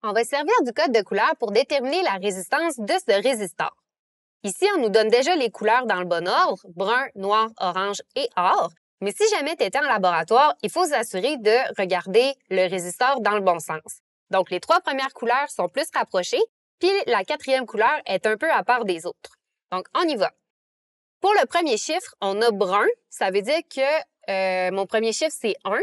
On va servir du code de couleur pour déterminer la résistance de ce résistor. Ici, on nous donne déjà les couleurs dans le bon ordre, brun, noir, orange et or. Mais si jamais tu étais en laboratoire, il faut s'assurer de regarder le résistor dans le bon sens. Donc, les 3 premières couleurs sont plus rapprochées, puis la 4e couleur est un peu à part des autres. Donc, on y va. Pour le premier chiffre, on a brun. Ça veut dire que mon premier chiffre, c'est 1.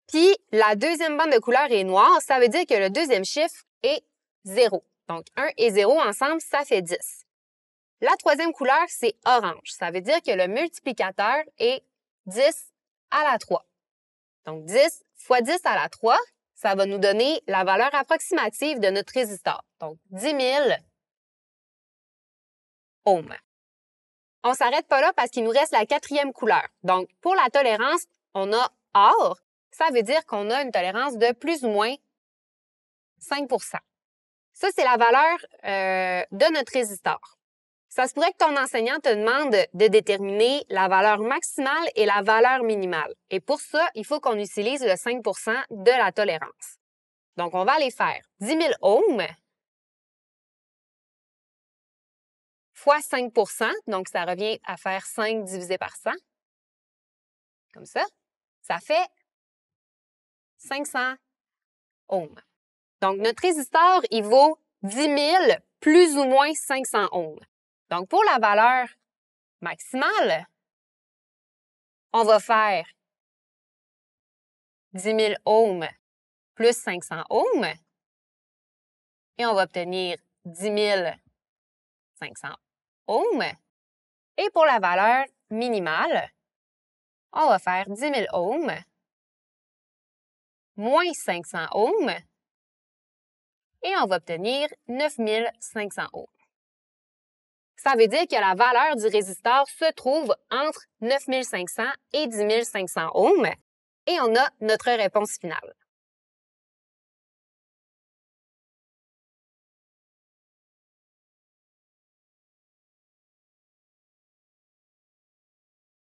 Puis, la deuxième bande de couleur est noire. Ça veut dire que le deuxième chiffre est 0. Donc, 1 et 0 ensemble, ça fait 10. La 3e couleur, c'est orange. Ça veut dire que le multiplicateur est 10 à la 3. Donc, 10 fois 10 à la 3, ça va nous donner la valeur approximative de notre résistor. Donc, 10 000 ohms. On ne s'arrête pas là parce qu'il nous reste la 4e couleur. Donc, pour la tolérance, on a or. Ça veut dire qu'on a une tolérance de plus ou moins 5 %. Ça, c'est la valeur de notre résistor. Ça se pourrait que ton enseignant te demande de déterminer la valeur maximale et la valeur minimale. Et pour ça, il faut qu'on utilise le 5 % de la tolérance. Donc, on va aller faire 10 000 ohms fois 5 %. Donc, ça revient à faire 5 divisé par 100. Comme ça. Ça fait 500 ohms. Donc, notre résistor, il vaut 10 000 plus ou moins 500 ohms. Donc, pour la valeur maximale, on va faire 10 000 ohms plus 500 ohms et on va obtenir 10 500 ohms. Et pour la valeur minimale, on va faire 10 000 ohms moins 500 ohms et on va obtenir 9 500 ohms. Ça veut dire que la valeur du résistor se trouve entre 9 500 et 10 500 ohms et on a notre réponse finale.